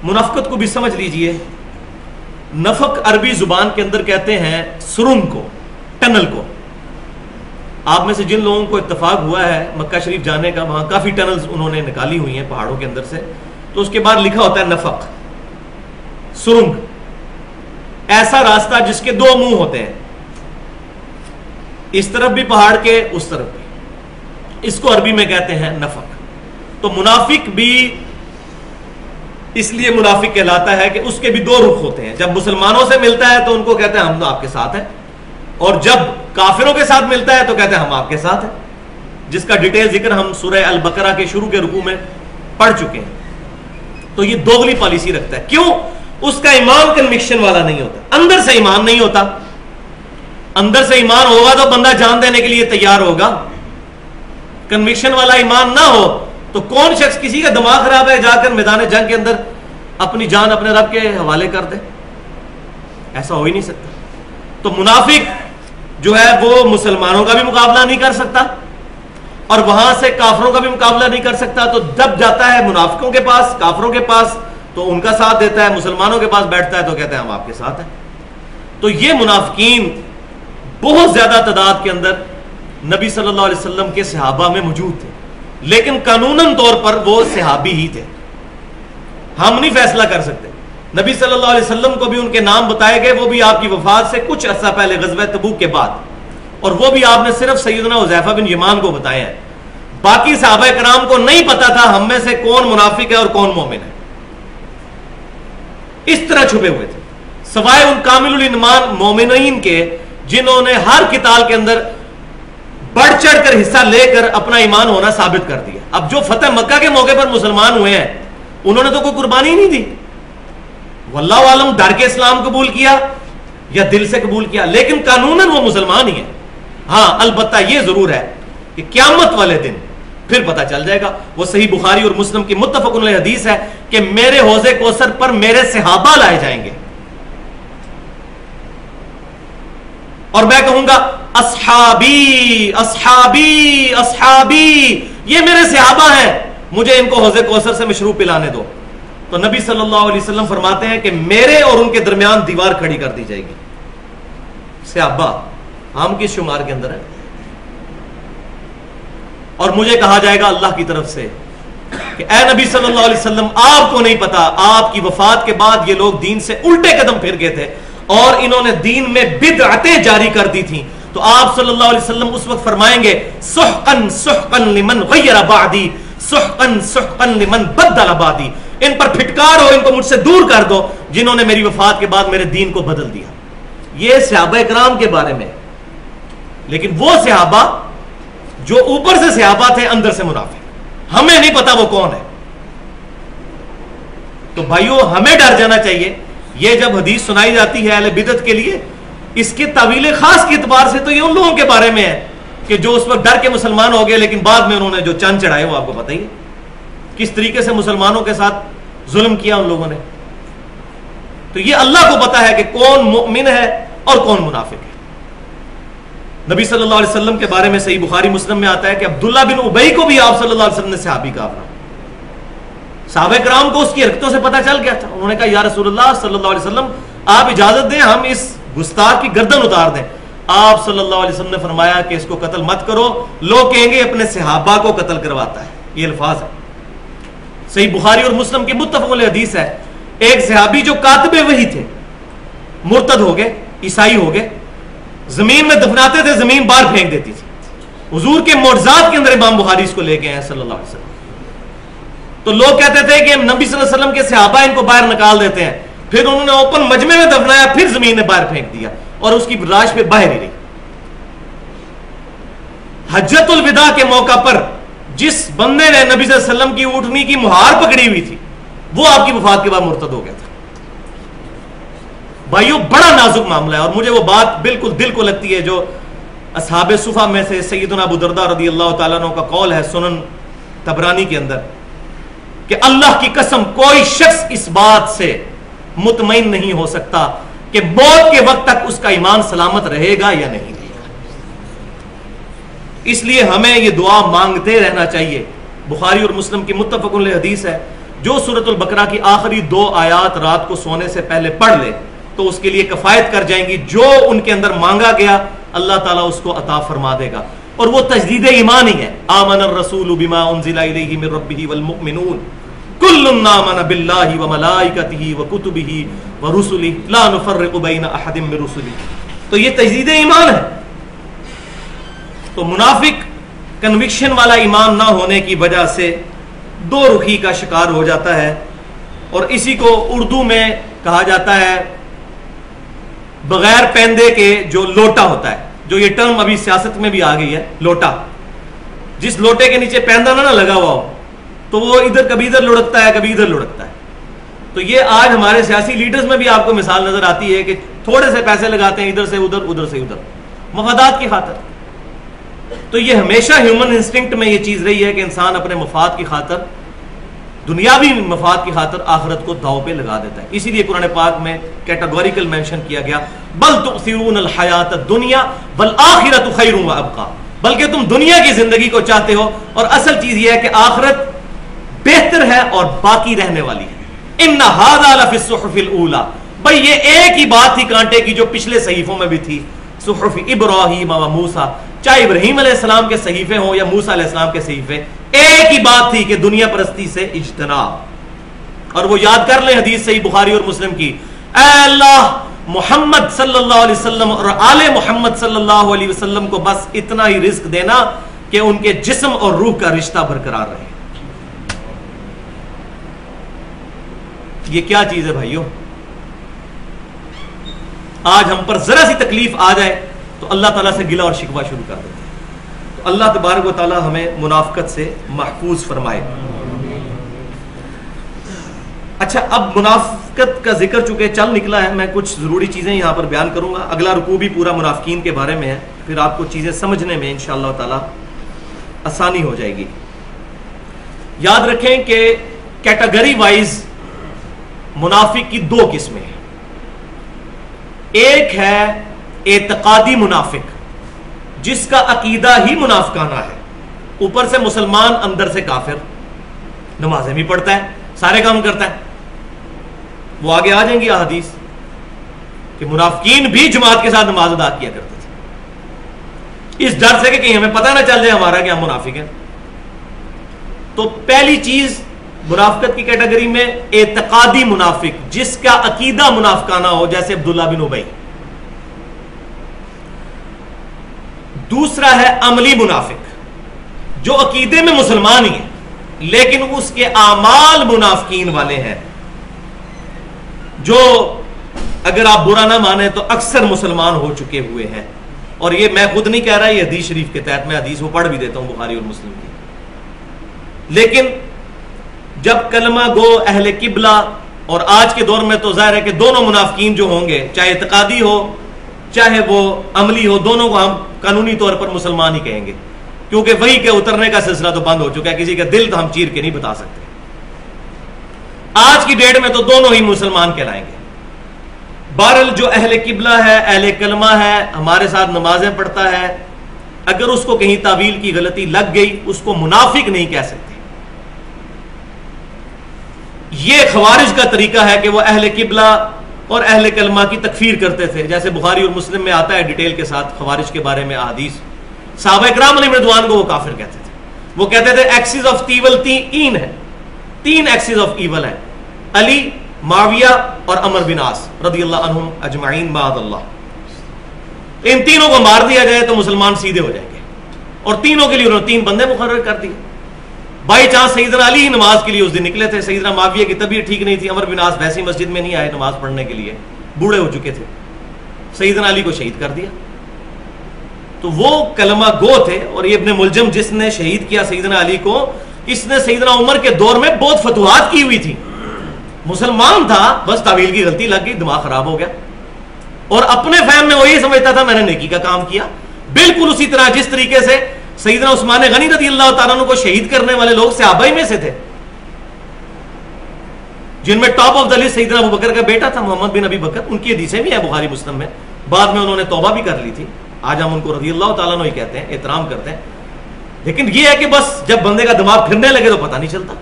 منافقت کو بھی سمجھ لیجئے. نفق عربی زبان کے اندر کہتے ہیں سرنگ کو, ٹنل کو. آپ میں سے جن لوگوں کو اتفاق ہوا ہے مکہ شریف جانے کا, وہاں کافی ٹنلز انہوں نے نکالی ہوئی ہیں پہاڑوں کے اندر سے, تو اس کے بعد لکھا ہوتا ہے نفق, سرنگ, ایسا راستہ جس کے دو منہ ہوتے ہیں, اس طرف بھی پہاڑ کے اس طرف بھی, اس کو عربی میں کہتے ہیں نفق. تو منافق بھی اس لیے منافق کہلاتا ہے کہ اس کے بھی دو رخ ہوتے ہیں. جب مسلمانوں سے ملتا ہے تو ان کو کہتے ہیں ہم تو آپ کے ساتھ ہیں, اور جب کافروں کے ساتھ ملتا ہے تو کہتے ہیں ہم آپ کے ساتھ ہیں, جس کا ڈیٹیل ذکر ہم سورہ البقرہ کے شروع کے رکوع میں پڑھ چکے ہیں. تو یہ دوغلی پالیسی رکھتا ہے. کیوں؟ اس کا ایمان کنوکشن والا نہیں ہوتا, اندر سے ایمان نہیں ہوتا. اندر سے ایمان ہوگا تو بندہ جان دینے کے لیے تیار ہوگا. کنوکشن والا ایمان نہ ہو تو کون شخص, کسی کا دماغ خراب ہے, جا کر میدان جنگ کے اندر اپنی جان اپنے رب کے حوالے کر دے؟ ایسا ہو ہی نہیں سکتا. تو منافق جو ہے وہ مسلمانوں کا بھی مقابلہ نہیں کر سکتا اور وہاں سے کافروں کا بھی مقابلہ نہیں کر سکتا. تو جب جاتا ہے منافقوں کے پاس, کافروں کے پاس, تو ان کا ساتھ دیتا ہے. مسلمانوں کے پاس بیٹھتا ہے تو کہتے ہیں ہم آپ کے ساتھ ہیں. تو یہ منافقین بہت زیادہ تعداد کے اندر نبی صلی اللہ علیہ وسلم کے صحابہ میں موجود تھے, لیکن قانوناً طور پر وہ صحابی ہی تھے. ہم نہیں فیصلہ کر سکتے. نبی صلی اللہ علیہ وسلم کو بھی ان کے نام بتائے گئے, وہ بھی آپ کی وفات سے کچھ عرصہ پہلے غزوہ تبوک کے بعد, اور وہ بھی آپ نے صرف سیدنا حذیفہ بن یمان کو بتائے ہیں. باقی صحابہ کرام کو نہیں پتا تھا ہم میں سے کون منافق ہے اور کون مومن ہے. اس طرح چھپے ہوئے تھے, سوائے ان کامل الایمان مومنین کے جنہوں نے ہر قتال کے اندر بڑھ چڑھ کر حصہ لے کر اپنا ایمان ہونا ثابت کر دیا. اب جو فتح مکہ کے موقع پر مسلمان ہوئے ہیں انہوں نے تو کوئی قربانی نہیں دی, واللہ عالم ڈر کے اسلام قبول کیا یا دل سے قبول کیا, لیکن قانوناً وہ مسلمان ہی ہیں. ہاں البتہ یہ ضرور ہے کہ قیامت والے دن پھر پتہ چل جائے گا. وہ صحیح بخاری اور مسلم کی متفق علیہ حدیث ہے کہ میرے حوض کوثر پر میرے صحابہ لائے جائیں گے اور میں کہوں گا اصحابی اصحابی اصحابی, یہ میرے صحابہ ہیں, مجھے ان کو حوض کوثر سے مشروب پلانے دو. تو نبی صلی اللہ علیہ وسلم فرماتے ہیں کہ میرے اور ان کے درمیان دیوار کھڑی کر دی جائے گی. صحابہ ہم کس شمار کے اندر ہیں؟ اور مجھے کہا جائے گا اللہ کی طرف سے کہ اے نبی صلی اللہ علیہ وسلم, آپ کو نہیں پتا آپ کی وفات کے بعد یہ لوگ دین سے الٹے قدم پھر گئے تھے اور انہوں نے دین میں بدعتیں جاری کر دی تھیں. تو آپ صلی اللہ علیہ وسلم اس وقت فرمائیں گے سحقن سحقن لمن غیر بعدی, سحقن سحقن لمن بدل بعدی, ان پر پھٹکار ہو, ان کو مجھ سے دور کر دو جنہوں نے میری وفات کے بعد میرے دین کو بدل دیا. یہ صحابہ کرام کے بارے میں. لیکن وہ صحابہ جو اوپر سے صحابہ تھے اندر سے منافق, ہمیں نہیں پتا وہ کون ہے. تو بھائیو ہمیں ڈر جانا چاہیے. یہ جب حدیث سنائی جاتی ہے اہل بدعت کے لیے, اس کے تعویل خاص کے اعتبار سے تو یہ ان لوگوں کے بارے میں ہے کہ جو اس وقت ڈر کے مسلمان ہو گئے, لیکن بعد میں انہوں نے جو چند چڑھائے وہ آپ کو پتہ ہی ہے کس طریقے سے مسلمانوں کے ساتھ ظلم کیا ان لوگوں نے. تو یہ اللہ کو پتا ہے کہ کون مؤمن ہے اور کون منافق ہے. نبی صلی اللہ علیہ وسلم کے بارے میں صحیح بخاری مسلم میں آتا ہے کہ عبداللہ بن ابی کو بھی آپ صلی اللہ علیہ وسلم نے صحابی کہا. صحابہ کرام کو اس کی حرکتوں سے پتہ چل گیا تھا. انہوں نے کہا یا رسول اللہ صلی اللہ علیہ وسلم آپ اجازت دیں ہم اس گستاخ کی گردن اتار دیں. آپ صلی اللہ علیہ وسلم نے فرمایا کہ اس کو قتل مت کرو, لوگ کہیں گے اپنے صحابہ کو قتل کرواتا ہے. یہ الفاظ ہے صحیح بخاری اور مسلم کی متفق علیہ حدیث ہے. ایک صحابی جو کاتب وحی تھے مرتد ہو گئے, عیسائی ہو گئے, زمین میں دفناتے تھے, زمین باہر پھینک دیتی تھی. حضور کے معجزات کے اندر امام بخاری اس کو لے کے ہیں صلی اللہ علیہ وسلم. تو لوگ کہتے تھے کہ نبی صلی اللہ علیہ وسلم کے صحابہ ان کو باہر نکال دیتے ہیں, پھر انہوں نے اوپن مجمع میں دفنایا, پھر زمین نے باہر پھینک دیا اور اس کی لاش پہ باہر ہی رہی. حجۃ الوداع کے موقع پر جس بندے نے نبی صلی اللہ علیہ وسلم کی اونٹنی کی مہار پکڑی ہوئی تھی وہ آپ کی وفات کے بعد مرتد ہو گیا تھا. بھائیو بڑا نازک معاملہ ہے, اور مجھے وہ بات بالکل دل کو لگتی ہے جو اصحاب صفہ میں سے سیدنا ابو درداء رضی اللہ تعالیٰ عنہ کا قول ہے سنن طبرانی کے اندر کہ اللہ کی قسم کوئی شخص اس بات سے مطمئن نہیں ہو سکتا کہ موت کے وقت تک اس کا ایمان سلامت رہے گا یا نہیں رہے گا. اس لیے ہمیں یہ دعا مانگتے رہنا چاہیے. بخاری اور مسلم کی متفق علیہ حدیث ہے جو سورۃ البقرہ کی آخری 2 آیات رات کو سونے سے پہلے پڑھ لے تو اس کے لیے کفایت کر جائیں گی. جو ان کے اندر مانگا گیا اللہ تعالیٰ اس کو عطا فرما دے گا. اور وہ تجدید ایمان ہی ہے. آمن الرسول بما انزل الیہ من ربہ والمؤمنون کل آمن باللہ وملائکتہ وکتبہ ورسلہ لا نفرق بین احد من رسلہ. تو یہ تجدید ایمان ہے. تو منافق کنوکشن والا ایمان نہ ہونے کی وجہ سے دو رخی کا شکار ہو جاتا ہے. اور اسی کو اردو میں کہا جاتا ہے بغیر پیندے کے جو لوٹا ہوتا ہے, جو یہ ٹرم ابھی سیاست میں بھی آ گئی ہے, لوٹا. جس لوٹے کے نیچے پیندہ نہ لگا ہوا ہو تو وہ ادھر کبھی ادھر لڑکتا ہے کبھی ادھر لڑکتا ہے. تو یہ آج ہمارے سیاسی لیڈرز میں بھی آپ کو مثال نظر آتی ہے کہ تھوڑے سے پیسے لگاتے ہیں ادھر سے ادھر ادھر سے ادھر مفادات کی خاطر. تو یہ ہمیشہ ہیومن انسٹنکٹ میں یہ چیز رہی ہے کہ انسان اپنے مفاد کی خاطر, دنیاوی مفاد کی خاطر آخرت کو داؤ پہ لگا دیتا ہے. اسی لیے قرآن پاک میں کیٹاگوریکل مینشن کیا گیا بل تؤثرون الحیات الدنیا والآخرۃ خیر وابقی, بلکہ تم دنیا کی زندگی کو چاہتے ہو اور اصل چیز یہ ہے کہ آخرت بہتر ہے اور باقی رہنے والی ہے. ان ھذا لفی الصحف الاولی, بھائی یہ ایک ہی بات تھی کانٹے کی جو پچھلے صحیفوں میں بھی تھی. صحف ابراہیم و موسیٰ, چاہے ابراہیم علیہ السلام کے صحیفے ہوں یا موسیٰ علیہ السلام کے صحیفے, ایک ہی بات تھی کہ دنیا پرستی سے اجتناب. اور وہ یاد کر لیں حدیث صحیح بخاری اور مسلم کی, اے اللہ محمد صلی اللہ علیہ وسلم اور آل محمد صلی اللہ علیہ وسلم کو بس اتنا ہی رزق دینا کہ ان کے جسم اور روح کا رشتہ برقرار رہے. یہ کیا چیز ہے بھائیو؟ آج ہم پر ذرا سی تکلیف آ جائے تو اللہ تعالیٰ سے گلہ اور شکوہ شروع کر دیتے ہیں. تو اللہ تبارک و تعالیٰ ہمیں منافقت سے محفوظ فرمائے. اچھا, اب منافقت کا ذکر چونکہ چل نکلا ہے, میں کچھ ضروری چیزیں یہاں پر بیان کروں گا. اگلا رکوع بھی پورا منافقین کے بارے میں ہے, پھر آپ کو چیزیں سمجھنے میں انشاءاللہ تعالیٰ آسانی ہو جائے گی. یاد رکھیں کہ کیٹیگری وائز منافق کی 2 قسمیں ہیں. ایک ہے اعتقادی منافق جس کا عقیدہ ہی منافقانہ ہے, اوپر سے مسلمان اندر سے کافر, نمازیں بھی پڑھتا ہے سارے کام کرتا ہے. وہ آگے آ جائیں گی احادیث کہ منافقین بھی جماعت کے ساتھ نماز ادا کیا کرتے تھے اس ڈر سے کہ کہیں ہمیں پتہ نہ چل جائے ہمارا کہ ہم منافق ہیں. تو پہلی چیز منافقت کی کیٹیگری میں اعتقادی منافق جس کا عقیدہ منافقانہ ہو, جیسے عبداللہ بن ابی. دوسرا ہے عملی منافق جو عقیدے میں مسلمان ہی ہے لیکن اس کے اعمال منافقین والے ہیں, جو اگر آپ برا نہ مانیں تو اکثر مسلمان ہو چکے ہوئے ہیں. اور یہ میں خود نہیں کہہ رہا, یہ حدیث شریف کے تحت, میں حدیث کو پڑھ بھی دیتا ہوں بخاری اور مسلم کی. لیکن جب کلمہ گو اہل قبلہ, اور آج کے دور میں تو ظاہر ہے کہ دونوں منافقین جو ہوں گے, چاہے اعتقادی ہو چاہے وہ عملی ہو, دونوں کو ہم قانونی طور پر مسلمان ہی کہیں گے, کیونکہ وحی کے اترنے کا سلسلہ تو بند ہو چکا ہے, کسی کا دل تو ہم چیر کے نہیں بتا سکتے. آج کی ڈیٹ میں تو دونوں ہی مسلمان کہلائیں گے. بہرحال جو اہل قبلہ ہے, اہل کلمہ ہے, ہمارے ساتھ نمازیں پڑھتا ہے, اگر اس کو کہیں تعویل کی غلطی لگ گئی اس کو منافق نہیں کہہ سکتے. یہ خوارج کا طریقہ ہے کہ وہ اہل قبلہ اور اہل کلمہ کی تکفیر کرتے تھے, جیسے بخاری اور مسلم میں آتا ہے ڈیٹیل کے ساتھ خوارج کے بارے میں احادیث. صحابہ کرام علیہ رضوان کو وہ کافر کہتے تھے. وہ کہتے تھے ایکسز آف ایول 3 ہے, 3 ایکسز آف ایول ہیں, علی, معاویہ اور عمر بن عاص رضی اللہ عنہم اجمعین بعد اللہ. ان تینوں کو مار دیا جائے تو مسلمان سیدھے ہو جائیں گے, اور تینوں کے لیے انہوں نے 3 بندے مقرر کر دیے. بائی چانس سیدنا علی نماز کے لیے اس دن نکلے تھے, سیدنا معاویہ کی طبیعت ٹھیک نہیں تھی, عمر بن عاص ویسی مسجد میں نہیں آئے نماز پڑھنے کے لیے, بوڑھے ہو چکے تھے, سیدنا علی کو شہید کر دیا. تو وہ کلمہ گو تھے. اور یہ ابن ملجم جس نے شہید کیا سیدنا علی کو, اس نے سیدنا عمر کے دور میں بہت فتوحات کی ہوئی تھی, مسلمان تھا, بس تعویل کی غلطی لگ گئی, دماغ خراب ہو گیا, اور اپنے فہم میں وہی سمجھتا تھا میں نے نیکی کا کام کیا. بالکل اسی طرح جس طریقے سے سیدنا عثمان غنی رضی اللہ تعالیٰ عنہ کو شہید کرنے والے لوگ صحابہ ہی میں سے تھے, جن میں ٹاپ آف دا لسٹ سیدنا ابو بکر کا بیٹا تھا محمد بن ابی بکر. ان کی حدیثیں بھی ہیں بخاری مسلم میں, بعد میں انہوں نے توبہ بھی کر لی تھی. آج ہم ان کو رضی اللہ تعالیٰ عنہ ہی کہتے ہیں, احترام کرتے ہیں. لیکن یہ ہے کہ بس جب بندے کا دماغ پھرنے لگے تو پتہ نہیں چلتا.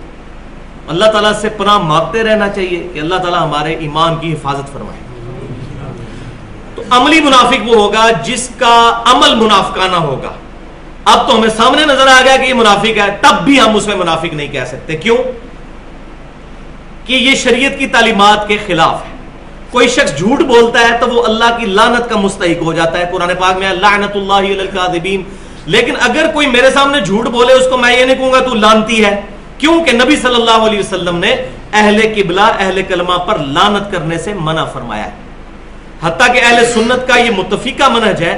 اللہ تعالیٰ سے پناہ مانگتے رہنا چاہیے کہ اللہ تعالیٰ ہمارے ایمان کی حفاظت فرمائے. تو عملی منافق وہ ہوگا جس کا عمل منافقانہ ہوگا. اب تو ہمیں سامنے نظر آ گیا کہ یہ منافق ہے, تب بھی ہم اس میں منافق نہیں کہہ سکتے. کیوں؟ کہ یہ شریعت کی تعلیمات کے خلاف ہے. کوئی شخص جھوٹ بولتا ہے تو وہ اللہ کی لعنت کا مستحق ہو جاتا ہے. قرآن پاک میں لعنت اللہ علی الکاذبین. لیکن اگر کوئی میرے سامنے جھوٹ بولے, اس کو میں یہ نہیں کہوں گا تو لعنتی ہے. کیوں کہ نبی صلی اللہ علیہ وسلم نے اہل قبلہ اہل کلمہ پر لعنت کرنے سے منع فرمایا ہے. حتیٰ کہ اہل سنت کا یہ متفقہ منہج ہے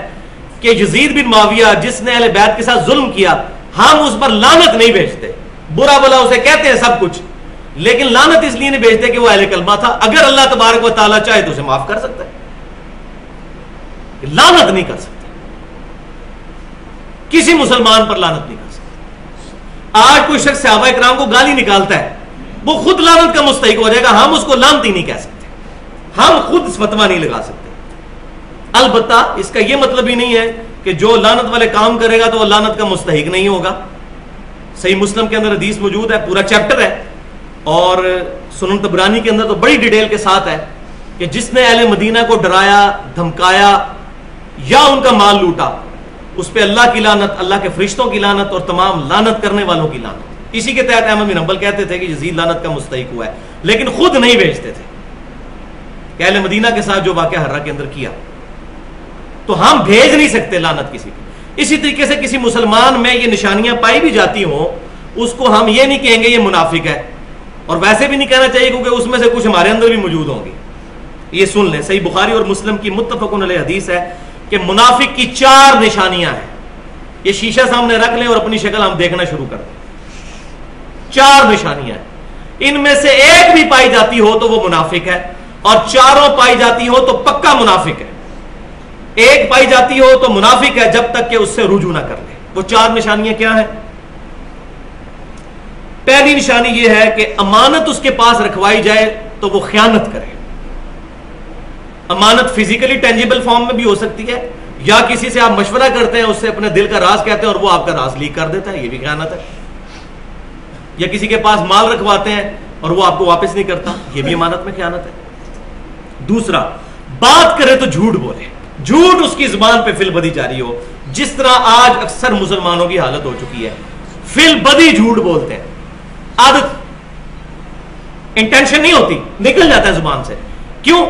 کہ یزید بن معاویہ جس نے اہل بیت کے ساتھ ظلم کیا, ہم اس پر لعنت نہیں بھیجتے, برا بلا اسے کہتے ہیں سب کچھ, لیکن لعنت اس لیے نہیں بھیجتے کہ وہ اہل کلمہ تھا. اگر اللہ تبارک و تعالیٰ چاہے تو اسے معاف کر سکتا ہے, لعنت نہیں کر سکتا, کسی مسلمان پر لعنت نہیں کر سکتا. آج کوئی شخص صحابہ کرام کو گالی نکالتا ہے, وہ خود لعنت کا مستحق ہو جائے گا, ہم اس کو لعنتی نہیں کہہ سکتے, ہم خود فتویٰ نہیں لگا سکتے. البتہ اس کا یہ مطلب ہی نہیں ہے کہ جو لعنت والے کام کرے گا تو وہ لعنت کا مستحق نہیں ہوگا. صحیح مسلم کے اندر حدیث موجود ہے, پورا چیپٹر ہے, اور سنن طبرانی کے اندر تو بڑی ڈیٹیل کے ساتھ ہے کہ جس نے اہل مدینہ کو ڈرایا, دھمکایا یا ان کا مال لوٹا, اس پہ اللہ کی لعنت, اللہ کے فرشتوں کی لعنت اور تمام لعنت کرنے والوں کی لعنت. اسی کے تحت احمد بن حنبل کہتے تھے کہ یزید لعنت کا مستحق ہوا ہے, لیکن خود نہیں بھیجتے تھے کہ اہل مدینہ کے ساتھ جو واقعہ حرہ کے اندر کیا, تو ہم بھیج نہیں سکتے لعنت کسی کی. اسی طریقے سے کسی مسلمان میں یہ نشانیاں پائی بھی جاتی ہوں, اس کو ہم یہ نہیں کہیں گے یہ منافق ہے, اور ویسے بھی نہیں کہنا چاہیے کیونکہ اس میں سے کچھ ہمارے اندر بھی موجود ہوں گی. یہ سن لیں, صحیح بخاری اور مسلم کی متفق علیہ حدیث ہے کہ منافق کی 4 نشانیاں ہیں. یہ شیشہ سامنے رکھ لیں اور اپنی شکل ہم دیکھنا شروع کر دیں. 4 نشانیاں ہیں, ان میں سے ایک بھی پائی جاتی ہو تو وہ منافق ہے, اور چاروں پائی جاتی ہو تو پکا منافق ہے. ایک پائی جاتی ہو تو منافق ہے جب تک کہ اس سے رجوع نہ کر لے. وہ 4 نشانیاں کیا ہیں؟ پہلی نشانی یہ ہے کہ امانت اس کے پاس رکھوائی جائے تو وہ خیانت کرے. امانت فزیکلی ٹینجیبل فارم میں بھی ہو سکتی ہے, یا کسی سے آپ مشورہ کرتے ہیں, اس سے اپنے دل کا راز کہتے ہیں اور وہ آپ کا راز لیک کر دیتا ہے, یہ بھی خیانت ہے. یا کسی کے پاس مال رکھواتے ہیں اور وہ آپ کو واپس نہیں کرتا, یہ بھی امانت میں خیانت ہے. دوسرا, بات کرے تو جھوٹ بولے, جھوٹ اس کی زبان پہ فل بدی جاری ہو, جس طرح آج اکثر مسلمانوں کی حالت ہو چکی ہے. فل بدی جھوٹ بولتے ہیں, عادت, انٹینشن نہیں ہوتی, نکل جاتا ہے زبان سے. کیوں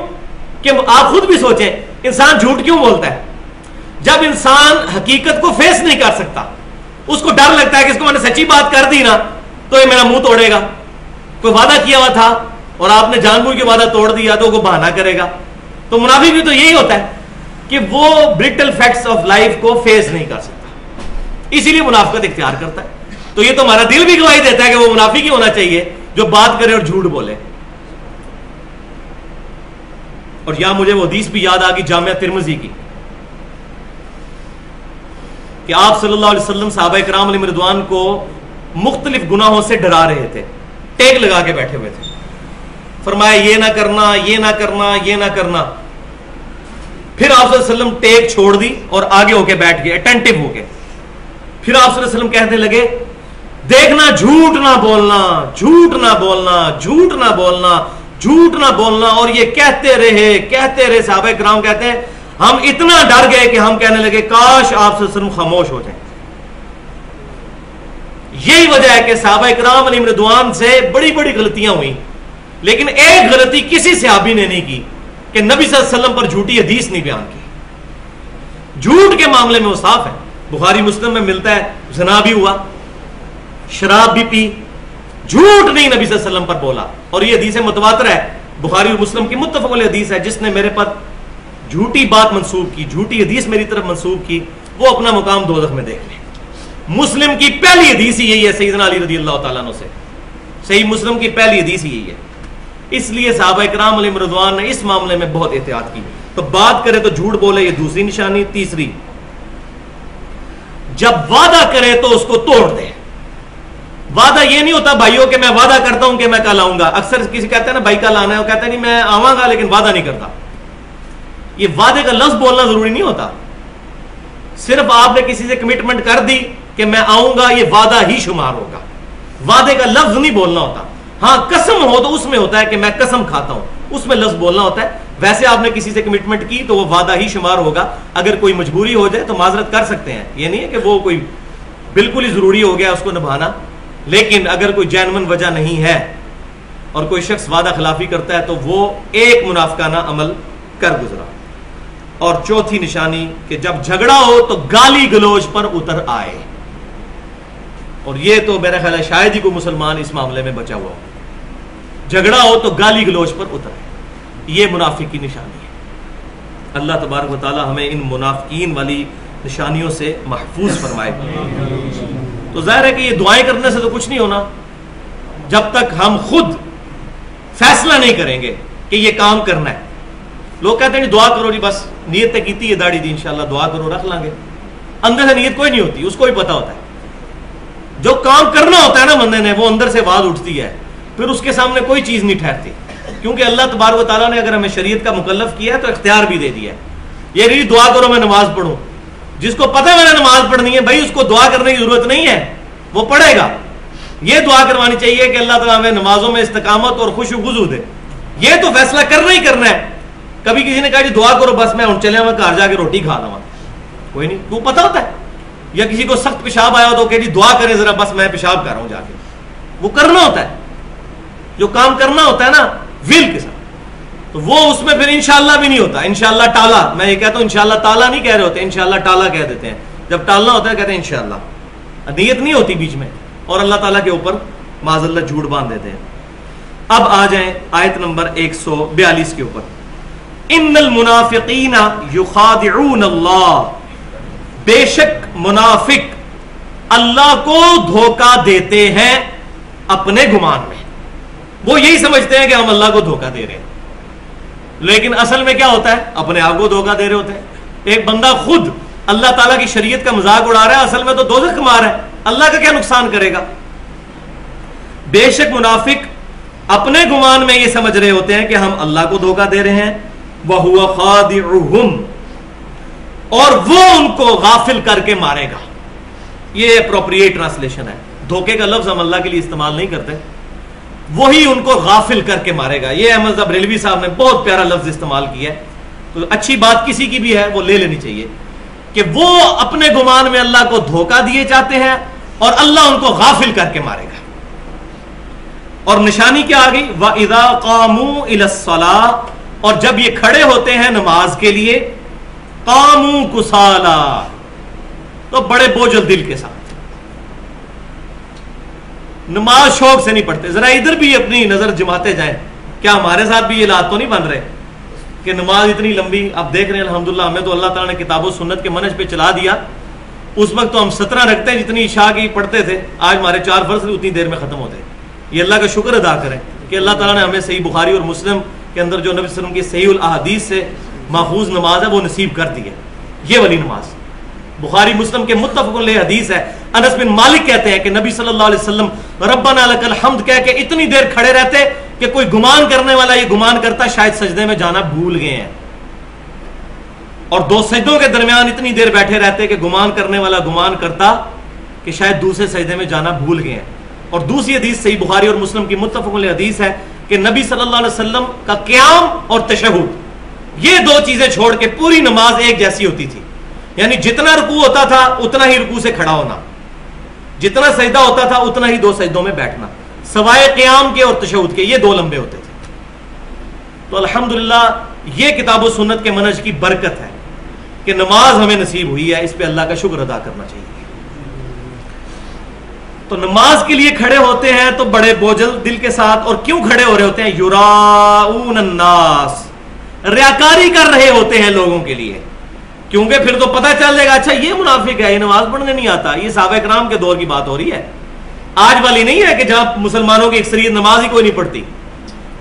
کہ آپ خود بھی سوچیں, انسان جھوٹ کیوں بولتا ہے؟ جب انسان حقیقت کو فیس نہیں کر سکتا, اس کو ڈر لگتا ہے کہ اس کو میں نے سچی بات کر دی نا تو یہ میرا منہ توڑے گا. کوئی وعدہ کیا ہوا تھا اور آپ نے جان بوجھ کے وعدہ توڑ دیا تو وہ بہانہ کرے گا. تو منافق بھی تو یہی ہوتا ہے کہ وہ برٹل فیکٹس آف لائف کو فیس نہیں کر سکتا, اسی لیے منافقت اختیار کرتا ہے. تو یہ تو ہمارا دل بھی گواہی دیتا ہے کہ وہ منافق ہی ہونا چاہیے جو بات کرے اور جھوٹ بولے. اور یہاں مجھے وہ حدیث بھی یاد آ گئی جامعہ ترمذی کی کہ آپ صلی اللہ علیہ وسلم صحابہ کرام علیہ رضوان کو مختلف گناہوں سے ڈرا رہے تھے, ٹیک لگا کے بیٹھے ہوئے تھے. فرمایا یہ نہ کرنا, یہ نہ کرنا, یہ نہ کرنا. پھر آپ صلی اللہ علیہ وسلم ٹیک چھوڑ دی اور آگے ہو کے بیٹھ گئے, اٹینٹو ہو کے. پھر آپ صلی اللہ علیہ وسلم کہنے لگے, دیکھنا جھوٹ نہ بولنا, جھوٹ نہ بولنا, جھوٹ نہ بولنا, جھوٹ نہ بولنا. اور یہ کہتے رہے صحابہ کرام کہتے ہیں ہم اتنا ڈر گئے کہ ہم کہنے لگے کاش آپ صلی اللہ علیہ وسلم خاموش ہو جائیں. یہی وجہ ہے کہ صحابہ کرام علیہ رضوان سے بڑی بڑی غلطیاں ہوئی, لیکن ایک غلطی کسی صحابی نے نہیں کی کہ نبی صلی اللہ علیہ وسلم پر جھوٹی حدیث نہیں بیان کی. جھوٹ کے معاملے میں وہ صاف ہے. بخاری مسلم میں ملتا ہے زنا بھی ہوا, شراب بھی پی, جھوٹ نہیں نبی صلی اللہ علیہ وسلم پر بولا. اور یہ حدیث متواتر ہے, بخاری اور مسلم کی متفق علیہ حدیث ہے. جس نے میرے پر جھوٹی بات منسوب کی, جھوٹی حدیث میری طرف منسوب کی, وہ اپنا مقام دوزخ میں دیکھ لے. مسلم کی پہلی حدیث ہی یہی ہے سیدنا علی رضی اللہ تعالیٰ عنہ سے. صحیح مسلم کی پہلی حدیث ہی یہی ہے. اس لیے صحابہ کرام علیہ رضوان نے اس معاملے میں بہت احتیاط کی. تو بات کرے تو جھوٹ بولے, یہ دوسری نشانی. تیسری, جب وعدہ کرے تو اس کو توڑ دے. وعدہ یہ نہیں ہوتا بھائیوں کہ میں وعدہ کرتا ہوں کہ میں کل آؤں گا. اکثر کسی کہتا ہے نا بھائی کل آنا ہے, وہ کہتا ہے نہیں میں آؤں گا لیکن وعدہ نہیں کرتا. یہ وعدے کا لفظ بولنا ضروری نہیں ہوتا. صرف آپ نے کسی سے کمٹمنٹ کر دی کہ میں آؤں گا, یہ وعدہ ہی شمار ہوگا. وعدے کا لفظ نہیں بولنا ہوتا. ہاں قسم ہو تو اس میں ہوتا ہے کہ میں قسم کھاتا ہوں، اس میں لفظ بولنا ہوتا ہے. ویسے آپ نے کسی سے کمٹمنٹ کی تو وہ وعدہ ہی شمار ہوگا. اگر کوئی مجبوری ہو جائے تو معذرت کر سکتے ہیں، یہ نہیں ہے کہ وہ کوئی بالکل ہی ضروری ہو گیا اس کو نبھانا. لیکن اگر کوئی جینون وجہ نہیں ہے اور کوئی شخص وعدہ خلافی کرتا ہے تو وہ ایک منافقانہ عمل کر گزرا. اور چوتھی نشانی کہ جب جھگڑا ہو تو گالی گلوچ پر اتر آئے. اور یہ تو میرا خیال ہے شاید ہی کوئی مسلمان اس معاملے میں بچا ہوا ہو. جھگڑا ہو تو گالی گلوچ پر اتر آئے، یہ منافق کی نشانی ہے. اللہ تبارک و تعالی ہمیں ان منافقین والی نشانیوں سے محفوظ فرمائے. تو ظاہر ہے کہ یہ دعائیں کرنے سے تو کچھ نہیں ہونا جب تک ہم خود فیصلہ نہیں کریں گے کہ یہ کام کرنا ہے. لوگ کہتے ہیں دعا کرو جی، بس نیت کیتی ہے داڑھی دی انشاءاللہ دعا کرو رکھ لیں گے. اندر سے نیت کوئی نہیں ہوتی، اس کو ہی پتا ہوتا ہے. جو کام کرنا ہوتا ہے نا بندے نے، وہ اندر سے آواز اٹھتی ہے، پھر اس کے سامنے کوئی چیز نہیں ٹھہرتی. کیونکہ اللہ تبارک و تعالیٰ نے اگر ہمیں شریعت کا مکلف کیا ہے تو اختیار بھی دے دیا ہے. یہ نہیں دعا کرو میں نماز پڑھوں. جس کو پتہ ہے میں نے نماز پڑھنی ہے بھائی اس کو دعا کرنے کی ضرورت نہیں ہے، وہ پڑھے گا. یہ دعا کروانی چاہیے کہ اللہ تعالیٰ ہمیں نمازوں میں استقامت اور خوش و خضوع دے. یہ تو فیصلہ کرنا ہی کرنا ہے. کبھی کسی نے کہا جی دعا کرو بس میں چلے میں گھر جا کے روٹی کھا لوں، کوئی نہیں، تو پتہ ہوتا ہے. یا کسی کو سخت پیشاب آیا ہو تو کہ جی دعا کریں ذرا بس میں پیشاب کر رہا ہوں جا کے. وہ کرنا ہوتا ہے، جو کام کرنا ہوتا ہے نا ول کے ساتھ، تو وہ اس میں پھر انشاءاللہ بھی نہیں ہوتا. انشاءاللہ ٹالا، میں یہ کہتا ہوں انشاءاللہ ٹالا نہیں کہہ رہے ہوتے، انشاءاللہ ٹالا کہہ دیتے ہیں. جب ٹالنا ہوتا ہے کہتے ہیں انشاءاللہ، نیت نہیں ہوتی بیچ میں، اور اللہ تعالیٰ کے اوپر معاذ اللہ جھوٹ باندھ دیتے ہیں. اب آ جائیں آیت نمبر 142 کے اوپر. ان المنافقین یخادعون اللہ، بے شک منافق اللہ کو دھوکہ دیتے ہیں اپنے گمان میں. وہ یہی سمجھتے ہیں کہ ہم اللہ کو دھوکہ دے رہے ہیں، لیکن اصل میں کیا ہوتا ہے؟ اپنے آپ کو دھوکہ دے رہے ہوتے ہیں. ایک بندہ خود اللہ تعالیٰ کی شریعت کا مذاق اڑا رہا ہے، اصل میں تو دوزخ کما رہا ہے، اللہ کا کیا نقصان کرے گا. بے شک منافق اپنے گمان میں یہ سمجھ رہے ہوتے ہیں کہ ہم اللہ کو دھوکہ دے رہے ہیں. وَهُوَ خَادِعُهُمْ، اور وہ ان کو غافل کر کے مارے گا. یہ اپروپریٹ ٹرانسلیشن ہے. دھوکے کا لفظ ہم اللہ کے لیے استعمال نہیں کرتے. وہی ان کو غافل کر کے مارے گا. یہ احمد بریلوی صاحب نے بہت پیارا لفظ استعمال کیا ہے. تو اچھی بات کسی کی بھی ہے وہ لے لینی چاہیے کہ وہ اپنے گمان میں اللہ کو دھوکہ دیے جاتے ہیں اور اللہ ان کو غافل کر کے مارے گا. اور نشانی کیا آ گئی؟ وَإِذَا قَامُوا إِلَى الصَّلَاةِ، اور جب یہ کھڑے ہوتے ہیں نماز کے لیے، قاموا کسالا، تو بڑے بوجھل دل کے ساتھ. نماز شوق سے نہیں پڑھتے. ذرا ادھر بھی اپنی نظر جماتے جائیں، کیا ہمارے ساتھ بھی یہ لات تو نہیں بن رہے کہ نماز اتنی لمبی؟ آپ دیکھ رہے ہیں الحمدللہ ہمیں تو اللہ تعالیٰ نے کتاب و سنت کے منہج پہ چلا دیا. اس وقت تو ہم 17 رکھتے ہیں جتنی عشاء کی پڑھتے تھے، آج ہمارے 4 فرض اتنی دیر میں ختم ہوتے ہیں. یہ اللہ کا شکر ادا کریں کہ اللہ تعالیٰ نے ہمیں صحیح بخاری اور مسلم کے اندر جو نبی صلی اللہ علیہ وسلم کی صحیح الاحادیث سے محفوظ نماز ہے وہ نصیب کر دی ہے. یہ والی نماز بخاری مسلم کے متفق علیہ حدیث ہے. انس بن مالک کہتے ہیں کہ نبی صلی اللہ علیہ وسلم ربنا لک الحمد کہہ کے اتنی دیر کھڑے رہتے کہ کوئی گمان کرنے والا یہ گمان کرتا شاید سجدے میں جانا بھول گئے ہیں، اور 2 سجدوں کے درمیان اتنی دیر بیٹھے رہتے کہ گمان کرنے والا گمان کرتا کہ شاید دوسرے سجدے میں جانا بھول گئے ہیں. اور دوسری حدیث صحیح بخاری اور مسلم کی متفق علیہ حدیث ہے کہ نبی صلی اللہ علیہ وسلم کا قیام اور تشہد، یہ 2 چیزیں چھوڑ کے پوری نماز ایک جیسی ہوتی تھی. یعنی جتنا رکوع ہوتا تھا اتنا ہی رکوع سے کھڑا ہونا، جتنا سجدہ ہوتا تھا اتنا ہی 2 سجدوں میں بیٹھنا، سوائے قیام کے اور تشہد کے، یہ 2 لمبے ہوتے تھے. تو الحمدللہ یہ کتاب و سنت کے منہج کی برکت ہے کہ نماز ہمیں نصیب ہوئی ہے، اس پہ اللہ کا شکر ادا کرنا چاہیے. تو نماز کے لیے کھڑے ہوتے ہیں تو بڑے بوجھل دل کے ساتھ. اور کیوں کھڑے ہو رہے ہوتے ہیں؟ یراؤن الناس، ریاکاری کر رہے ہوتے ہیں لوگوں کے لیے. کیونکہ پھر تو پتہ چل جائے گا اچھا یہ منافق ہے، یہ نماز پڑھنے نہیں آتا. یہ صحابہ کرام کے دور کی بات ہو رہی ہے، آج والی نہیں ہے کہ جہاں مسلمانوں کی اکثریت نماز ہی کوئی نہیں پڑھتی.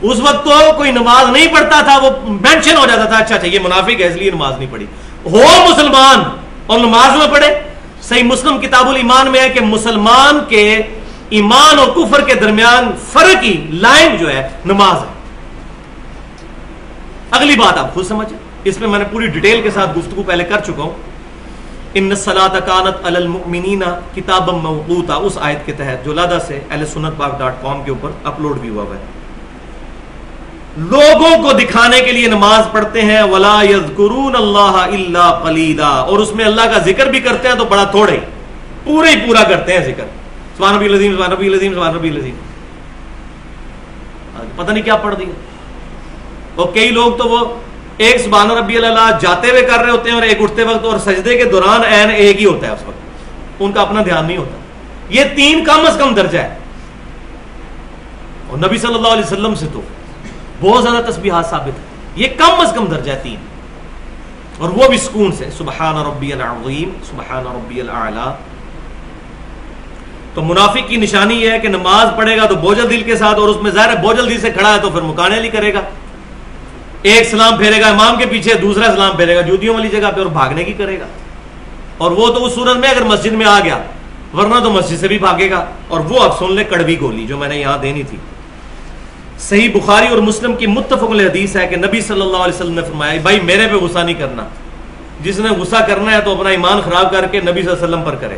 اس وقت تو کوئی نماز نہیں پڑھتا تھا، وہ مینشن ہو جاتا تھا اچھا یہ منافق ہے اس لیے نماز نہیں پڑھی. ہو مسلمان اور نماز میں پڑھے. صحیح مسلم کتاب الایمان میں ہے کہ مسلمان کے ایمان اور کفر کے درمیان فرق کی لائن جو ہے نماز ہے. اگلی بات آپ خود سمجھیں، اس میں میں نے پوری ڈیٹیل کے ساتھ گفتگو پہلے کر چکا ہوں ان الصلاۃ کانت علی المؤمنین کتابا موقوتا، اس آیت کے تحت جو لادہ سے ahlsunnatpak.com کے اوپر اپلوڈ بھی ہوا ہے. لوگوں کو دکھانے کے لیے نماز پڑھتے ہیں ولا یذکرون اللہ الا قلیلا، اور اس میں اللہ کا ذکر بھی کرتے ہیں تو بڑا تھوڑے، پورے ہی پورا کرتے ہیں ذکر، سبحان ربی العظیم سبحان ربی العظیم سبحان ربی العظیم. پتہ نہیں کیا پڑھ دیا. اور کئی لوگ تو وہ ایک سبحان ربی اللہ جاتے ہوئے کر رہے ہوتے ہیں اور ایک اٹھتے وقت، اور سجدے کے دوران عین ایک ہی ہوتا ہے اس وقت، ان کا اپنا دھیان نہیں ہوتا. یہ 3 کم از کم درجہ ہے. اور نبی صلی اللہ علیہ وسلم سے تو بہت زیادہ تسبیحات ثابت ہے، یہ کم از کم درجہ ہے 3، اور وہ بھی سکون سے، سبحان ربی العظیم سبحان ربی الاعلی. تو منافق کی نشانی یہ ہے کہ نماز پڑھے گا تو بوجھل دل کے ساتھ، اور اس میں ظاہر ہے بوجھل دل سے کھڑا ہے تو پھر مکانے علی کرے گا. ایک سلام پھیرے گا امام کے پیچھے، دوسرا سلام پھیرے گا جوتیوں والی جگہ پہ اور بھاگنے کی کرے گا. اور وہ تو اس صورت میں اگر مسجد میں آ گیا، ورنہ تو مسجد سے بھی بھاگے گا. اور وہ اب سن لے کڑوی گولی جو میں نے یہاں دینی تھی. صحیح بخاری اور مسلم کی متفق علیہ حدیث ہے کہ نبی صلی اللہ علیہ وسلم نے فرمایا بھائی میرے پہ غصہ نہیں کرنا، جس نے غصہ کرنا ہے تو اپنا ایمان خراب کر کے نبی صلی اللہ علیہ وسلم پر کرے.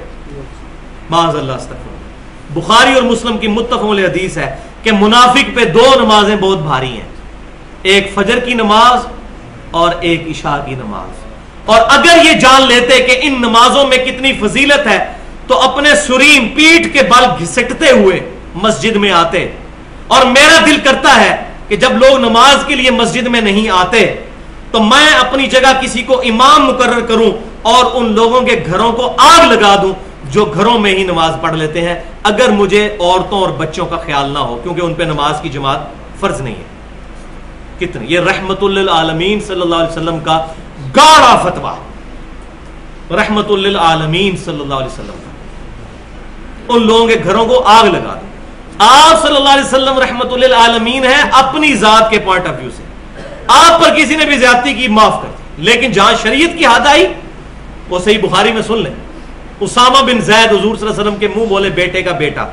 معاذ اللہ استغفر. بخاری اور مسلم کی متفق علیہ حدیث ہے کہ منافق پہ 2 نمازیں بہت بھاری ہیں، ایک فجر کی نماز اور ایک عشاء کی نماز. اور اگر یہ جان لیتے کہ ان نمازوں میں کتنی فضیلت ہے تو اپنے سرین پیٹھ کے بل گھسٹتے ہوئے مسجد میں آتے. اور میرا دل کرتا ہے کہ جب لوگ نماز کے لیے مسجد میں نہیں آتے تو میں اپنی جگہ کسی کو امام مقرر کروں اور ان لوگوں کے گھروں کو آگ لگا دوں جو گھروں میں ہی نماز پڑھ لیتے ہیں، اگر مجھے عورتوں اور بچوں کا خیال نہ ہو، کیونکہ ان پہ نماز کی جماعت فرض نہیں ہے. کتنی یہ رحمت للعالمین صلی اللہ علیہ وسلم کا گاڑا فتویٰ، رحمت للعالمین صلی اللہ علیہ وسلم کا، ان لوگوں کے گھروں کو آگ لگا دو. آپ صلی اللہ علیہ وسلم رحمت للعالمین ہے اپنی ذات کے پوائنٹ آف ویو سے، آپ پر کسی نے بھی زیادتی کی معاف کر دی، لیکن جہاں شریعت کی حد آئی وہ صحیح بخاری میں سن لیں. اسامہ بن زید حضور صلی اللہ علیہ وسلم کے منہ بولے بیٹے کا بیٹا،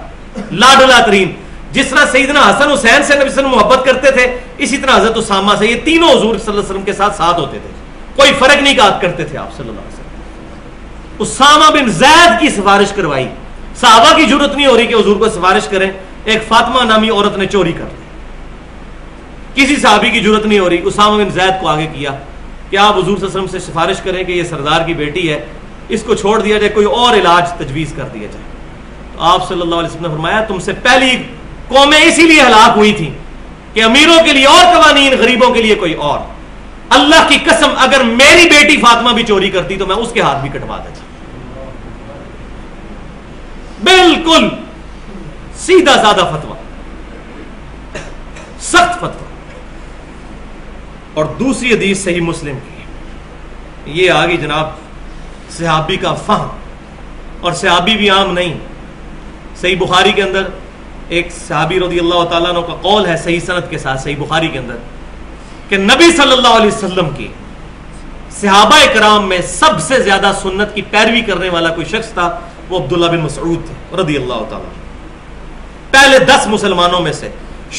لاڈلا ترین. جس طرح سیدنا حسن حسین سے نبی صلی اللہ علیہ وسلم محبت کرتے تھے، اسی طرح حضرت اسامہ سے، یہ تینوں حضور صلی اللہ علیہ وسلم کے ساتھ ہوتے تھے، کوئی فرق نہیں کرتے تھے آپ صلی اللہ علیہ وسلم. اسامہ بن زید کی سفارش کروائی، صحابہ کی ضرورت نہیں ہو رہی کہ حضور کو سفارش کریں، ایک فاطمہ نامی عورت نے چوری کر لی، کسی صحابی کی ضرورت نہیں ہو رہی، اسامہ بن زید کو آگے کیا کہ آپ حضور صلی اللہ علیہ وسلم سے سفارش کریں کہ یہ سردار کی بیٹی ہے، اس کو چھوڑ دیا جائے، کوئی اور علاج تجویز کر دیا جائے. تو آپ صلی اللہ علیہ وسلم نے فرمایا تم سے پہلی قومیں اسی لیے ہلاک ہوئی تھیں کہ امیروں کے لیے اور قوانین، غریبوں کے لیے کوئی اور. اللہ کی قسم اگر میری بیٹی فاطمہ بھی چوری کرتی تو میں اس کے ہاتھ بھی کٹوا دیتا. بالکل سیدھا سادہ فتویٰ، سخت فتویٰ. اور دوسری حدیث صحیح مسلم کی، یہ آگی جناب صحابی کا فہم، اور صحابی بھی عام نہیں. صحیح بخاری کے اندر ایک صحابی رضی اللہ تعالیٰ عنہ کا قول ہے صحیح سند کے ساتھ صحیح بخاری کے اندر کہ نبی صلی اللہ علیہ وسلم کی صحابہ کرام میں سب سے زیادہ سنت کی پیروی کرنے والا کوئی شخص تھا، وہ عبداللہ بن مسعود تھے رضی اللہ تعالیٰ. پہلے 10 مسلمانوں میں سے،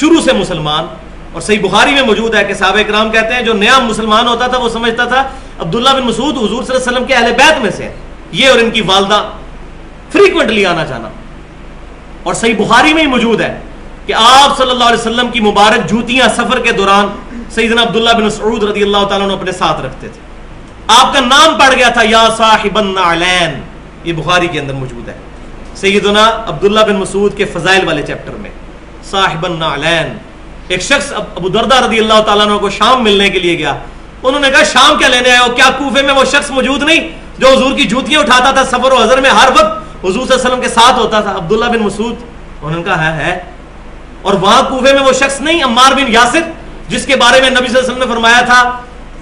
شروع سے مسلمان. اور صحیح بخاری میں موجود ہے کہ صحابہ کرام کہتے ہیں جو نیا مسلمان ہوتا تھا وہ سمجھتا تھا عبداللہ بن مسعود حضور صلی اللہ علیہ وسلم کے اہل بیت میں سے، یہ اور ان کی والدہ فریکوینٹلی آنا جانا. اور صحیح بخاری میں ہی موجود ہے کہ آپ صلی اللہ علیہ وسلم کی مبارک جوتیاں سفر کے دوران سیدنا عبداللہ بن مسعود رضی اللہ تعالیٰ عنہ اپنے ساتھ رکھتے تھے. آپ کا نام پڑ گیا تھا یا صاحب النعلین، یہ بخاری کے اندر موجود ہے. سیدنا عبداللہ بن مسعود کے فضائل والے چیپٹر میں صاحب النعلین. ایک شخص ابو دردہ رضی اللہ تعالیٰ عنہ کو شام ملنے کے لیے گیا. انہوں نے کہا شام کیا لینے آئے ہو؟ کیا کوفے میں وہ شخص موجود نہیں جو حضور کی جوتیاں اٹھاتا تھا سفر و حضر میں، ہر وقت حضور صلی اللہ علیہ وسلم کے ساتھ ہوتا تھا؟ عبداللہ بن مسعود. انہوں نے کہا ہے. اور وہاں کوفے میں وہ شخص نہیں عمار بن یاسر جس کے بارے میں نبی صلی اللہ علیہ وسلم نے فرمایا تھا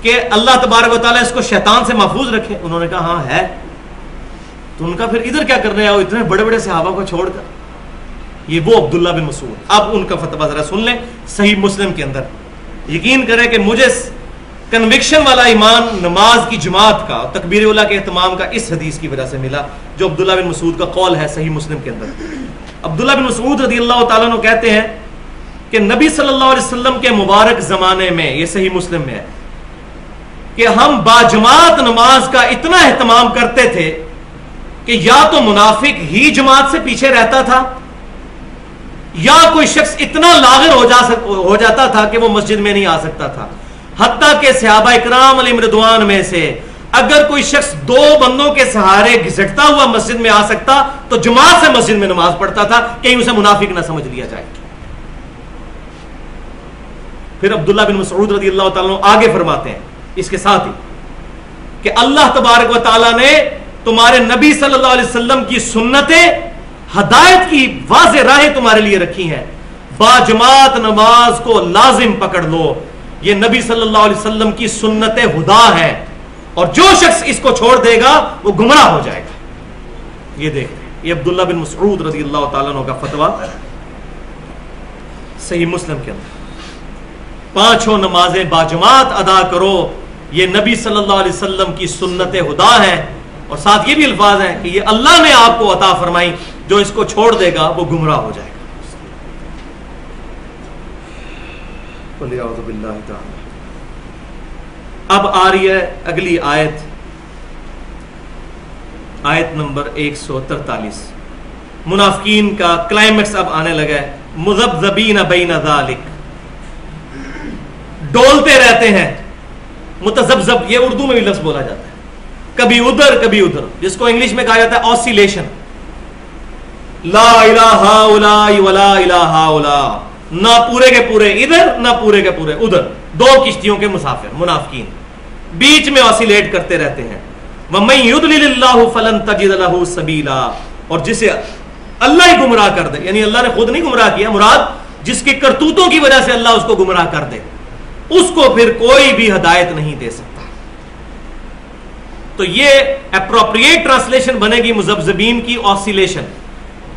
کہ اللہ تبارک و تعالیٰ اس کو شیطان سے محفوظ رکھے؟ انہوں نے کہا ہاں ہے. تو ان کا پھر ادھر کیا کرنے آئے ہو اتنے بڑے بڑے صحابہ کو چھوڑ کر؟ یہ وہ عبداللہ بن مسعود. اب ان کا فتویٰ ذرا سن لیں صحیح مسلم کے اندر. یقین کریں کہ مجھے کنوکشن والا ایمان نماز کی جماعت کا، تکبیر اولیٰ کے اہتمام کا اس حدیث کی وجہ سے ملا جو عبداللہ بن مسعود کا قول ہے صحیح مسلم کے اندر. عبداللہ بن مسعود رضی اللہ تعالیٰ عنہ کہتے ہیں کہ نبی صلی اللہ علیہ وسلم کے مبارک زمانے میں، یہ صحیح مسلم میں ہے، کہ ہم باجماعت نماز کا اتنا اہتمام کرتے تھے کہ یا تو منافق ہی جماعت سے پیچھے رہتا تھا یا کوئی شخص اتنا لاغر ہو جاتا تھا کہ وہ مسجد میں نہیں آ سکتا تھا. حتیٰ کہ صحابہ اکرام علیہم رضوان میں سے اگر کوئی شخص 2 بندوں کے سہارے گھسٹتا ہوا مسجد میں آ سکتا تو جماعت سے مسجد میں نماز پڑھتا تھا, کہیں اسے منافق نہ سمجھ لیا جائے. پھر عبداللہ بن مسعود رضی اللہ تعالیٰ عنہ آگے فرماتے ہیں اس کے ساتھ ہی کہ اللہ تبارک و تعالیٰ نے تمہارے نبی صلی اللہ علیہ وسلم کی سنتیں, ہدایت کی واضح راہیں تمہارے لیے رکھی ہیں. باجماعت نماز کو لازم پکڑ لو, یہ نبی صلی اللہ علیہ وسلم کی سنت ہدا ہے, اور جو شخص اس کو چھوڑ دے گا وہ گمراہ ہو جائے گا. یہ دیکھیں, یہ عبداللہ بن مسعود رضی اللہ تعالیٰ عنہ کا فتویٰ صحیح مسلم کے اندر. 5 نمازیں باجماعت ادا کرو, یہ نبی صلی اللہ علیہ وسلم کی سنت ہدا ہے, اور ساتھ یہ بھی الفاظ ہیں کہ یہ اللہ نے آپ کو عطا فرمائی, جو اس کو چھوڑ دے گا وہ گمراہ ہو جائے گا. اب آ رہی ہے اگلی آیت, آیت نمبر 143. منافقین کا کلائمیکس اب آنے لگا ہے. مذبذبین بین ذالک, ڈولتے رہتے ہیں. متذبذب, یہ اردو میں بھی لفظ بولا جاتا ہے, کبھی ادھر کبھی ادھر, جس کو انگلش میں کہا جاتا ہے آسیلیشن. لا الہ الا ولا الہ الا, نہ پورے کے پورے ادھر نہ پورے کے پورے ادھر, 2 کشتیوں کے مسافر منافقین بیچ میں آسیلیٹ کرتے رہتے ہیں. وَمَن يُضْلِلِ اللَّهُ فَلَن تَجِدَ لَهُ سَبِيلًا, اور جسے اللہ ہی گمراہ کر دے, یعنی اللہ نے خود نہیں گمراہ کیا, مراد جس کی کرتوتوں کی وجہ سے اللہ اس کو گمراہ کر دے, اس کو پھر کوئی بھی ہدایت نہیں دے سکتا. تو یہ اپروپریٹ ٹرانسلیشن بنے گی مذبذبین کی آسیلیشن.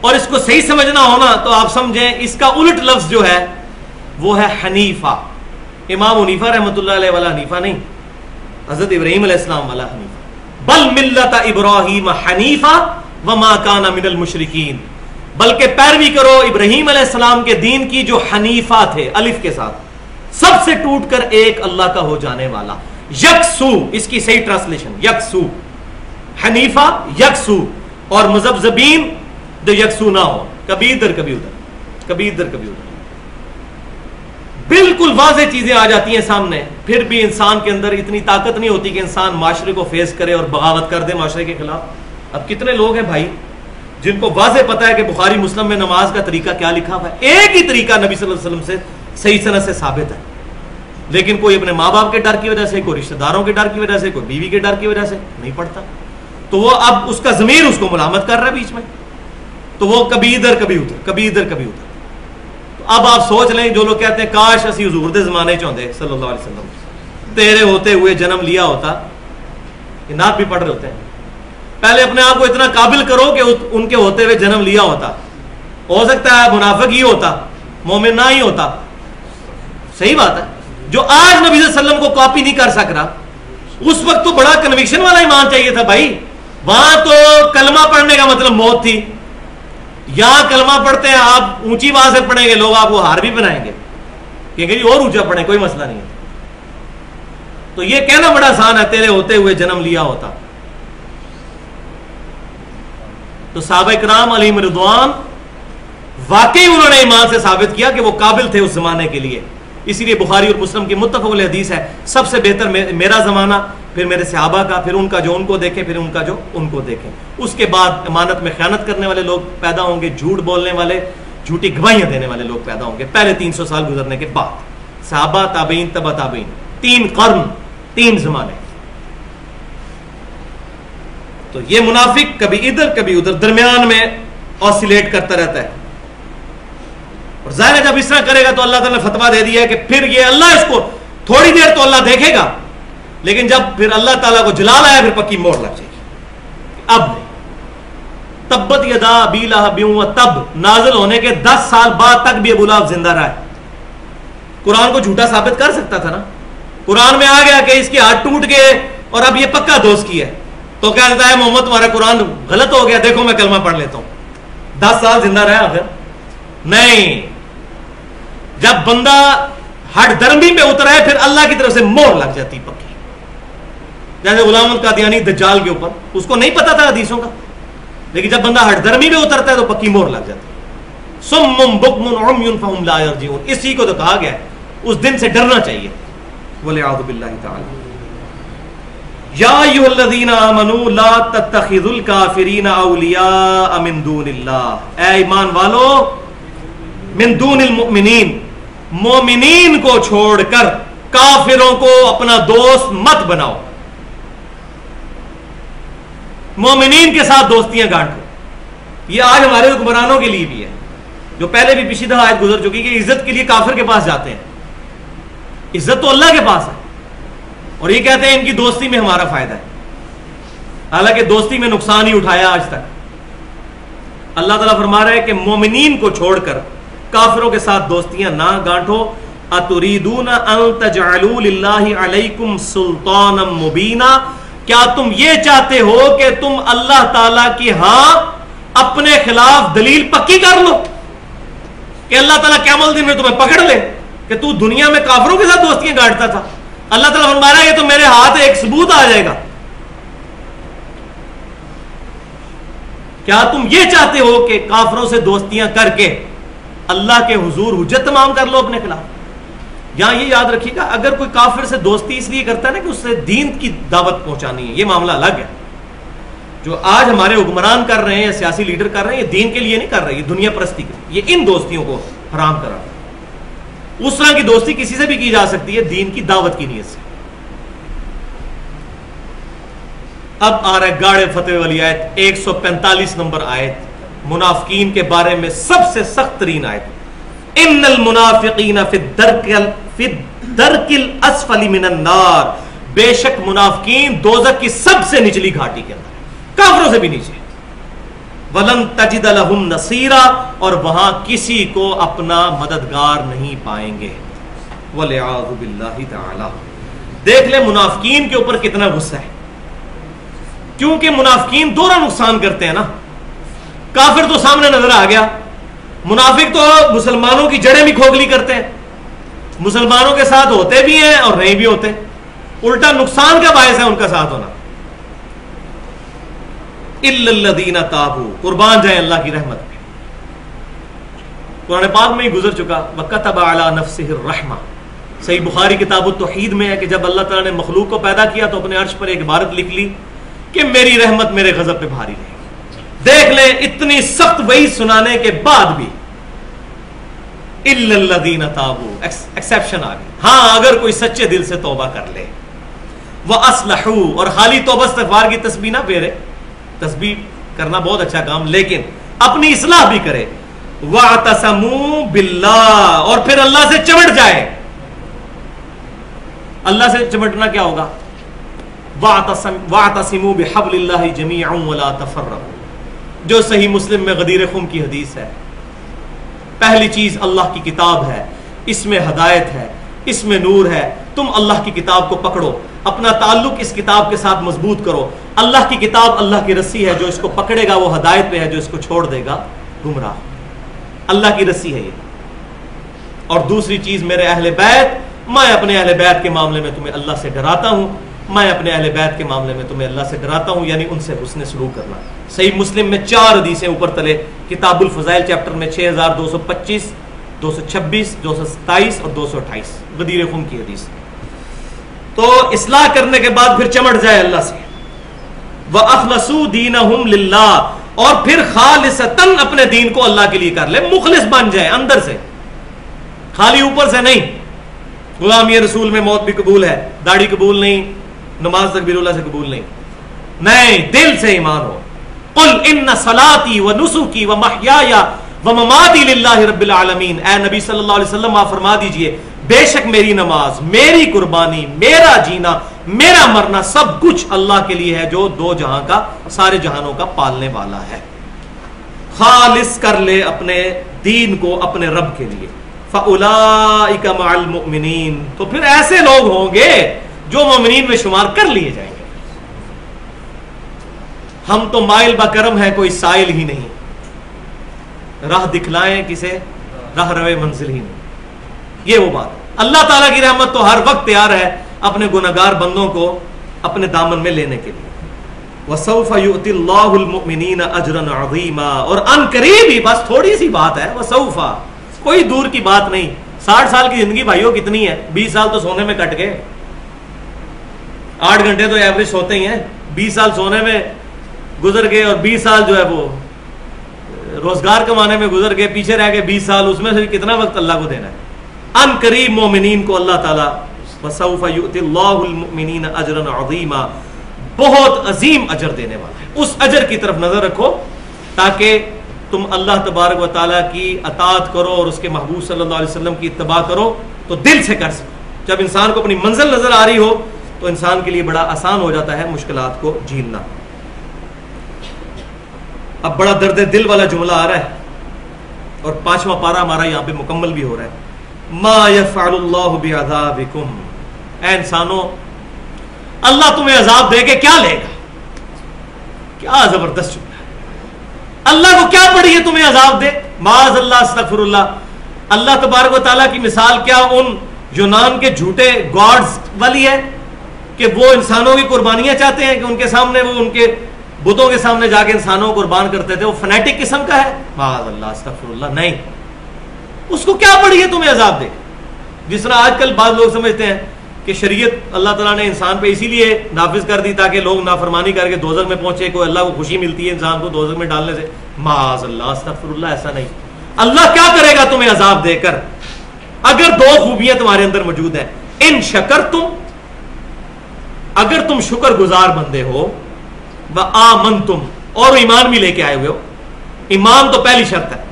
اور اس کو صحیح سمجھنا ہونا تو آپ سمجھیں اس کا الٹ لفظ جو ہے وہ ہے حنیفہ. امام حنیفہ رحمۃ اللہ علیہ والا حنیفہ نہیں, حضرت ابراہیم علیہ السلام والا حنیفہ. بل ملت ابراہیم حنیفہ وما کان من المشرکین, بلکہ پیروی کرو ابراہیم علیہ السلام کے دین کی جو حنیفہ تھے, الف کے ساتھ, سب سے ٹوٹ کر ایک اللہ کا ہو جانے والا. یکسو, اس کی صحیح ٹرانسلیشن یکسو, حنیفہ یکسو, اور مذبذبین جو یکسو نہ ہو, کبھی ادھر کبھی ادھر, کبھی ادھر کبھی ادھر. بالکل واضح چیزیں آ جاتی ہیں سامنے, پھر بھی انسان کے اندر اتنی طاقت نہیں ہوتی کہ انسان معاشرے کو فیس کرے اور بغاوت کر دے معاشرے کے خلاف. اب کتنے لوگ ہیں بھائی جن کو واضح پتا ہے کہ بخاری مسلم میں نماز کا طریقہ کیا لکھا ہوا ہے, ایک ہی طریقہ نبی صلی اللہ علیہ وسلم سے صحیح سند سے ثابت ہے, لیکن کوئی اپنے ماں باپ کے ڈر کی وجہ سے, کوئی رشتہ داروں کے ڈر کی وجہ سے, کوئی بیوی کے ڈر کی وجہ سے نہیں پڑھتا. تو وہ اب اس کا ضمیر اس کو ملامت کر رہا ہے بیچ میں, تو وہ کبھی ادھر کبھی ادھر, کبھی ادھر کبھی ادھر. تو اب آپ سوچ لیں, جو لوگ کہتے ہیں کاش اسی حضور دے زمانے چاہتے صلی اللہ علیہ وسلم تیرے ہوتے ہوئے جنم لیا ہوتا. یہ نعت بھی پڑھ رہے ہوتے ہیں, پہلے اپنے آپ کو اتنا قابل کرو کہ ان کے ہوتے ہوئے جنم لیا ہوتا. ہو سکتا ہے منافق ہی ہوتا, مومن نہ ہی ہوتا. صحیح بات ہے. جو آج نبی صلی اللہ علیہ وسلم کو کاپی نہیں کر سک رہا, اس وقت تو بڑا کنوکشن والا ایمان چاہیے تھا بھائی. وہاں تو کلمہ پڑھنے کا مطلب موت تھی, یہاں کلمہ پڑھتے ہیں آپ اونچی آواز سے پڑھیں گے, لوگ آپ کو ہار بھی بنائیں گے کہ جی اور اونچا پڑھیں, کوئی مسئلہ نہیں ہے. تو یہ کہنا بڑا آسان ہے تیرے ہوتے ہوئے جنم لیا ہوتا. تو صحابہ کرام علیہم رضوان واقعی انہوں نے ایمان سے ثابت کیا کہ وہ قابل تھے اس زمانے کے لیے. اسی لیے بخاری اور مسلم کی متفق علیہ حدیث ہے, سب سے بہتر میرا زمانہ, پھر میرے صحابہ کا, پھر ان کا جو ان کو دیکھے, پھر ان کا جو ان کو دیکھے. اس کے بعد امانت میں خیانت کرنے والے لوگ پیدا ہوں گے, جھوٹ بولنے والے, جھوٹی گواہیاں دینے والے لوگ پیدا ہوں گے پہلے 300 سال گزرنے کے بعد. صحابہ, تابعین, تبع تابعین, 3 قرن, 3 زمانے. تو یہ منافق کبھی ادھر کبھی ادھر درمیان میں آسیلیٹ کرتا رہتا ہے. اور ظاہر ہے جب اس طرح کرے گا تو اللہ تعالیٰ نے فتویٰ دے دیا ہے کہ پھر یہ اللہ اس کو تھوڑی دیر تو اللہ دیکھے گا, لیکن جب پھر اللہ تعالیٰ کو جلال آیا پھر پکی مور لگ جائے گی. اب نہیں. تبت یدا ابی لہب وتب نازل ہونے کے 10 سال بعد تک بھی ابو لہب زندہ رہا ہے. قرآن کو جھوٹا ثابت کر سکتا تھا نا. قرآن میں آ گیا کہ اس کے ہاتھ ٹوٹ گئے اور اب یہ پکا دوست کی ہے, تو کیا کہتا ہے محمد تمہارا قرآن غلط ہو گیا, دیکھو میں کلمہ پڑھ لیتا ہوں. 10 سال زندہ رہا آخر نہیں. جب بندہ ہٹ درمی پہ اترا ہے پھر اللہ کی طرف سے مور لگ جاتی پکی. جیسے غلام القادیانی دجال کے اوپر، اس کو نہیں پتا تھا حدیثوں کا، لیکن جب بندہ ہٹ درمی میں اترتا ہے تو پکی مہر لگ جاتی ہے. صم بکم عمی فہم لا یرجعون، اسی کو تو کہا گیا ہے اس دن سے ڈرنا چاہیے. والعیاذ باللہ تعالی. یا ایھا الذین آمنوا لا تتخذوا الکافرین اولیاء من دون اللہ، اے ایمان والو من دون المؤمنین، مومنین کو چھوڑ کر کافروں کو اپنا دوست مت بناؤ. مومنین کے ساتھ دوستیاں گانٹو. یہ آج ہمارے حکمرانوں کے لیے بھی ہے، جو پہلے بھی پچھلی دفعہ آیت گزر چکی کہ عزت کے لیے کافر کے پاس جاتے ہیں. عزت تو اللہ کے پاس ہے، اور یہ کہتے ہیں ان کی دوستی میں ہمارا فائدہ ہے، حالانکہ دوستی میں نقصان ہی اٹھایا آج تک. اللہ تعالیٰ فرما رہا ہے کہ مومنین کو چھوڑ کر کافروں کے ساتھ دوستیاں نہ گانٹو. اتریدون ان تجعلوا للہ علیکم سلطانا مبینا، کیا تم یہ چاہتے ہو کہ تم اللہ تعالیٰ کی ہاں اپنے خلاف دلیل پکی کر لو، کہ اللہ تعالیٰ قیامت دن میں تمہیں پکڑ لے کہ تو دنیا میں کافروں کے ساتھ دوستیاں گانٹتا تھا. اللہ تعالیٰ فرما رہا ہے یہ تو میرے ہاتھ ایک ثبوت آ جائے گا. کیا تم یہ چاہتے ہو کہ کافروں سے دوستیاں کر کے اللہ کے حضور حجت تمام کر لو اپنے خلاف؟ یہاں یہ یاد رکھیے گا، اگر کوئی کافر سے دوستی اس لیے کرتا ہے نا کہ اس سے دین کی دعوت پہنچانی ہے، یہ معاملہ الگ ہے. جو آج ہمارے حکمران کر رہے ہیں یا سیاسی لیڈر کر رہے ہیں، یہ دین کے لیے نہیں کر رہے، یہ دنیا پرستی کے، یہ ان دوستیوں کو حرام کرا. اس طرح کی دوستی کسی سے بھی کی جا سکتی ہے دین کی دعوت کی نیت سے. اب آ رہا ہے گاڑے فتوے والی آیت، 145 نمبر آیت، منافقین کے بارے میں سب سے سخت ترین آیت. ان المنافقین فی الدرک الاسفل من النار، بے شک منافقین دوزخ کی سب سے نچلی گھاٹی کے اندر، کافروں سے بھی نیچے. وَلَن تَجِدَ لَهُمْ نَصِيرًا، اور وہاں کسی کو اپنا مددگار نہیں پائیں گے. وَالْعِيَاذُ بِاللَّهِ تَعَالَى. دیکھ لیں منافقین کے اوپر کتنا غصہ ہے، کیونکہ منافقین دونوں نقصان کرتے ہیں نا. کافر تو سامنے نظر آ گیا، منافق تو مسلمانوں کی جڑیں بھی کھوکھلی کرتے ہیں، مسلمانوں کے ساتھ ہوتے بھی ہیں اور نہیں بھی ہوتے، الٹا نقصان کا باعث ہے ان کا ساتھ ہونا. اِلَّا الَّذِينَ تَابُوا، قربان جائیں اللہ کی رحمت پہ. قرآن پاک میں ہی گزر چکا، وَكَتَبَ عَلَى نَفْسِهِ الرَّحْمَةِ. صحیح بخاری کتاب التوحید میں ہے کہ جب اللہ تعالیٰ نے مخلوق کو پیدا کیا تو اپنے عرش پر ایک عبارت لکھ لی کہ میری رحمت میرے غضب پہ بھاری رہے. دیکھ لیں اتنی سخت وعید سنانے کے بعد بھی اِلَّا الَّذِينَ تَابُوا، ایکسیپشن آ گئی. ہاں اگر کوئی سچے دل سے توبہ کر لے، وَأَصْلَحُوا، اور خالی توبہ استغفار کی تسبیح نہ پھیرے، تسبیح کرنا بہت اچھا کام، لیکن اپنی اصلاح بھی کرے. وَاعْتَصَمُوا بِاللَّهِ، اور پھر اللہ سے چمٹ جائے. اللہ سے چمٹنا کیا ہوگا؟ وَاعْتَصِمُوا بِحَبْلِ اللَّهِ جَمِيعًا وَلَا تَفَرَّقُوا، جو صحیح مسلم میں غدیر خم کی حدیث ہے. پہلی چیز اللہ کی کتاب ہے، اس میں ہدایت ہے، اس میں نور ہے. تم اللہ کی کتاب کو پکڑو، اپنا تعلق اس کتاب کے ساتھ مضبوط کرو. اللہ کی کتاب اللہ کی رسی ہے، جو اس کو پکڑے گا وہ ہدایت پہ ہے، جو اس کو چھوڑ دے گا گمراہ. اللہ کی رسی ہے یہ. اور دوسری چیز میرے اہل بیت، میں اپنے اہل بیت کے معاملے میں تمہیں اللہ سے ڈراتا ہوں، میں اپنے اہل بیت کے معاملے میں تمہیں اللہ سے ڈراتا ہوں، یعنی ان سے حسن سلوک کرنا. صحیح مسلم میں 4 حدیثیں اوپر تلے، کتاب الفضائل چیپٹر میں 6225، 226، 227 اور 228، غدیر خم کی حدیث. تو اصلاح کرنے کے بعد پھر چمٹ جائے اللہ سے. وَأَخْلَصُوا دِينَهُمْ لِلَّهِ، اور پھر خالصتاً اپنے دین کو اللہ کے لیے کر لے، مخلص بن جائے اندر سے، خالی اوپر سے نہیں. غلامی رسول میں موت بھی قبول ہے، داڑھی قبول نہیں، نماز تکبیر اللہ سے قبول نہیں، دل سے ایمان ہو. قُلْ إِنَّ صَلَاتِي وَنُسُكِي وَمَحْيَايَ وَمَمَاتِي لِلَّهِ رَبِّ الْعَالَمِينَ. اے نبی صلی اللہ علیہ وسلم آپ فرما دیجئے، بے شک میری نماز، میری قربانی، میرا جینا، میرا مرنا سب کچھ اللہ کے لیے ہے جو 2 جہاں کا، سارے جہانوں کا پالنے والا ہے. خالص کر لے اپنے دین کو اپنے رب کے لیے. فَأُولَئِكَ مَعَ الْمُؤْمِنِينَ، تو پھر ایسے لوگ ہوں گے جو مومنین میں شمار کر لیے جائیں گے. ہم تو مائل با کرم ہے، کوئی سائل ہی نہیں، راہ دکھلائیں کسے، راہ روے منزل ہی نہیں. یہ وہ بات. اللہ تعالیٰ کی رحمت تو ہر وقت تیار ہے اپنے گناہگار بندوں کو اپنے دامن میں لینے کے لیے. وَسَوْفَ يُؤْتِ اللَّهُ الْمُؤْمِنِينَ أَجْرًا عَظِيمًا, اور ان قریب ہی, بس تھوڑی سی بات ہے, وَسَوْفَ, کوئی دور کی بات نہیں. 60 سال کی زندگی بھائیوں کتنی ہے؟ 20 سال تو سونے میں کٹ گئے, 8 گھنٹے تو ایوریج سوتے ہی ہیں, 20 سال سونے میں گزر گئے, اور 20 سال جو ہے وہ روزگار کمانے میں گزر گئے, پیچھے رہ گئے 20 سال, اس میں سے کتنا وقت اللہ کو دینا ہے. ان قریب مومنین کو اللہ تعالیٰ وَسَوْفَ يُؤْتِ اللَّهُ الْمُؤْمِنِينَ أَجْرًا عَظِيمًا, بہت عظیم اجر دینے والا ہے. اس اجر کی طرف نظر رکھو تاکہ تم اللہ تبارک و تعالیٰ کی اطاعت کرو اور اس کے محبوب صلی اللہ علیہ وسلم کی اتباع کرو تو دل سے کر سکو. جب انسان کو اپنی منزل نظر آ رہی ہو تو انسان کے لیے بڑا آسان ہو جاتا ہے مشکلات کو جھیلنا. اب بڑا درد دل والا جملہ آ رہا ہے, اور 5واں پارہ ہمارا یہاں پہ مکمل بھی ہو رہا ہے. ما یفعل اللہ بعذابکم, اے انسانوں اللہ تمہیں عذاب دے کے کیا لے گا؟ کیا زبردست جملہ ہے. اللہ کو کیا پڑی ہے تمہیں عذاب دے؟ معاذ اللہ, استغفر اللہ. اللہ تبارک و تعالیٰ کی مثال کیا ان یونان کے جھوٹے گاڈز والی ہے کہ وہ انسانوں کی قربانیاں چاہتے ہیں کہ ان کے سامنے, وہ ان کے بتوں کے سامنے جا کے انسانوں کو قربان کرتے تھے, وہ فنیٹک قسم کا ہے؟ معاذ اللہ, استغفر اللہ. نہیں, اس کو کیا پڑی ہے تمہیں عذاب دے؟ جس طرح آج کل بعض لوگ سمجھتے ہیں کہ شریعت اللہ تعالیٰ نے انسان پہ اسی لیے نافذ کر دی تاکہ لوگ نافرمانی کر کے دوزخ میں پہنچے, کوئی اللہ کو خوشی ملتی ہے انسان کو دوزخ میں ڈالنے سے. معاذ اللہ, استغفر اللہ, ایسا نہیں. اللہ کیا کرے گا تمہیں عذاب دے کر؟ اگر 2 خوبیاں تمہارے اندر موجود ہیں, ان شکرتم, اگر تم شکر گزار بندے ہو, وآمنتم, اور ایمان بھی لے کے آئے ہوئے ہو. ایمان تو پہلی شرط ہے,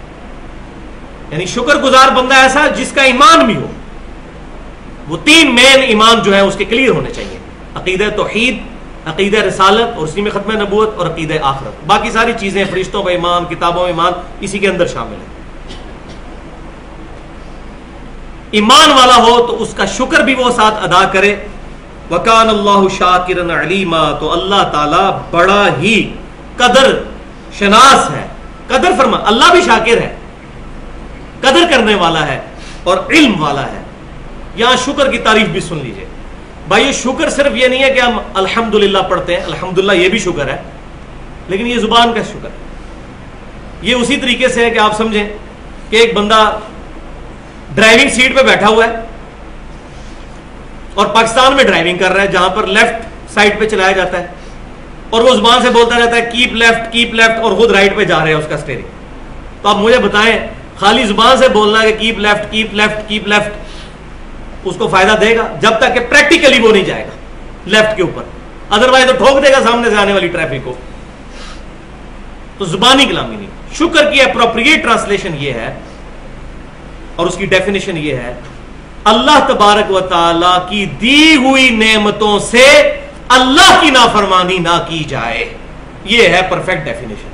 یعنی شکر گزار بندہ ایسا جس کا ایمان بھی ہو. وہ 3 مین ایمان جو ہے اس کے کلیئر ہونے چاہیے, عقیدہ توحید, عقیدہ رسالت اور اسی میں ختم نبوت, اور عقیدہ آخرت. باقی ساری چیزیں فرشتوں پہ ایمان, کتابوں میں ایمان, اسی کے اندر شامل ہے. ایمان والا ہو تو اس کا شکر بھی وہ ساتھ ادا کرے. وَكَانَ اللَّهُ شَاكِرًا عَلِيمًا, تو اللہ تعالیٰ بڑا ہی قدر شناس ہے. قدر فرما, اللہ بھی شاکر ہے, قدر کرنے والا ہے اور علم والا ہے. یہاں شکر کی تعریف بھی سن لیجئے بھائی. شکر صرف یہ نہیں ہے کہ ہم الحمدللہ پڑھتے ہیں, الحمدللہ یہ بھی شکر ہے, لیکن یہ زبان کا شکر ہے. یہ اسی طریقے سے ہے کہ آپ سمجھیں کہ ایک بندہ ڈرائیونگ سیٹ پہ بیٹھا ہوا ہے اور پاکستان میں ڈرائیونگ کر رہا ہے جہاں پر لیفٹ سائڈ پہ چلایا جاتا ہے, اور وہ زبان سے بولتا رہتا ہے کیپ لیفٹ, اور خود رائٹ پہ جا رہے ہیں اس کا اسٹیئرنگ. تو آپ مجھے بتائیں خالی زبان سے بولنا ہے کہ کیپ لیفٹ اس کو فائدہ دے گا جب تک کہ پریکٹیکلی وہ نہیں جائے گا لیفٹ کے اوپر, ادروائز تو ٹھوک دے گا سامنے سے آنے والی ٹریفک کو. تو زبانی کلامی نہیں. شکر کی اپروپریٹ ٹرانسلیشن یہ ہے اور اس کی ڈیفینیشن یہ ہے, اللہ تبارک و تعالی کی دی ہوئی نعمتوں سے اللہ کی نافرمانی نہ کی جائے. یہ ہے پرفیکٹ ڈیفینیشن.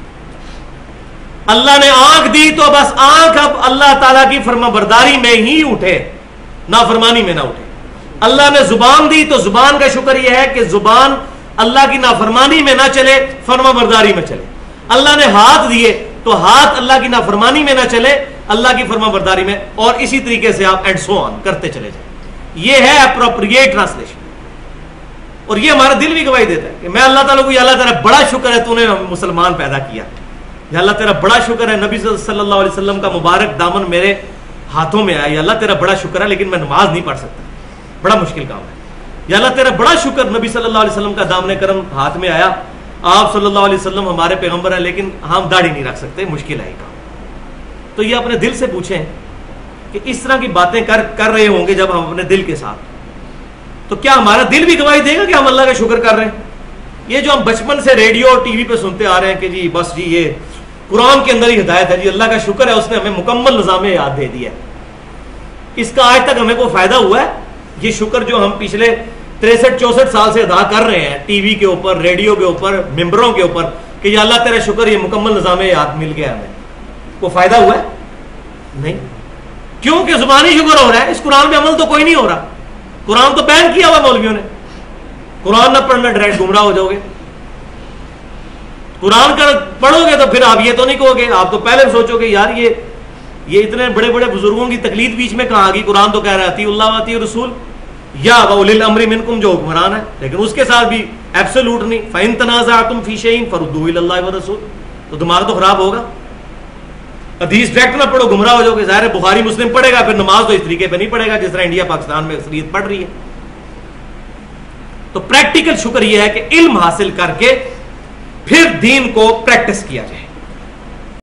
اللہ نے آنکھ دی تو بس آنکھ اب اللہ تعالیٰ کی فرما برداری میں ہی اٹھے, نافرمانی میں نہ اٹھے. اللہ نے زبان دی تو زبان کا شکر یہ ہے کہ زبان اللہ کی نافرمانی میں نہ چلے, فرما برداری میں چلے. اللہ نے ہاتھ دیے تو ہاتھ اللہ کی نافرمانی میں نہ چلے, اللہ کی فرما برداری میں, اور اسی طریقے سے آپ اینڈ سو آن کرتے چلے جائیں. یہ ہے اپروپریٹ ٹرانسلیشن. اور یہ ہمارا دل بھی گواہی دیتا ہے کہ میں اللہ تعالیٰ کو, یا اللہ تیرا بڑا شکر ہے تو نے مسلمان پیدا کیا, یا اللہ تیرا بڑا شکر ہے نبی صلی اللہ علیہ وسلم کا مبارک دامن میرے ہاتھوں میں آیا, یا اللہ تیرا بڑا شکر ہے لیکن میں نماز نہیں پڑھ سکتا, بڑا مشکل کام ہے. یا اللہ تیرا بڑا شکر نبی صلی اللہ علیہ وسلم کا دامن کرم ہاتھ میں آیا, آپ صلی اللہ علیہ وسلم ہمارے پیغمبر ہیں لیکن ہم داڑھی نہیں رکھ سکتے, مشکل ہے کام. تو یہ اپنے دل سے پوچھیں کہ اس طرح کی باتیں کر رہے ہوں گے جب ہم اپنے دل کے ساتھ, تو کیا ہمارا دل بھی گواہی دے گا کہ ہم اللہ کا شکر کر رہے ہیں؟ یہ جو ہم بچپن سے ریڈیو اور ٹی وی پہ سنتے آ رہے ہیں کہ جی بس جی یہ قرآن کے اندر ہی ہدایت ہے, جی اللہ کا شکر ہے اس نے ہمیں مکمل نظام یاد دے دیا ہے, اس کا آج تک ہمیں کوئی فائدہ ہوا ہے؟ یہ شکر جو ہم پچھلے 63-64 سال سے ادا کر رہے ہیں ٹی وی کے اوپر, ریڈیو کے اوپر, ممبروں کے اوپر کہ یا اللہ تیرا شکر یہ مکمل نظام یاد مل گیا ہمیں, کوئی فائدہ ہوا ہے؟ نہیں. کیونکہ زبانی شکر ہو رہا ہے, اس قرآن پہ عمل تو کوئی نہیں ہو رہا. قرآن تو بین کیا ہوا مولویوں نے, قرآن نہ پڑھنا ڈائریکٹ گمراہ ہو جاؤ گے. قرآن کا پڑھو گے تو پھر آپ یہ تو نہیں کہو گے, آپ تو پہلے سوچو گے یار یہ اتنے بڑے بڑے بزرگوں کی تقلید بیچ میں کہاں آ گئی, قرآن تو کہہ رہا ہے اطیعوا اللہ واطیعوا الرسول, یا وَأُولِي الْأَمْرِ مِنْكُمْ جو حکمران ہے، لیکن اس کے ساتھ بھی ایبسولوٹ نہیں. فَإِن تَنَازَعْتُمْ فِي شَيْءٍ فَرُدُّوهُ إِلَى اللَّهِ وَالرَّسُولِ. تو دماغ تو خراب ہوگا. حدیث ڈائریکٹ نہ پڑھو گمراہ ہو جاؤ گے. ظاہر ہے بخاری مسلم پڑھے گا، پھر نماز تو اس طریقے پہ نہیں پڑھے گا جس طرح انڈیا پاکستان میں اکثریت پڑھ رہی ہے. تو پریکٹیکل شکر یہ ہے کہ علم حاصل کر کے پھر دین کو پریکٹس کیا جائے.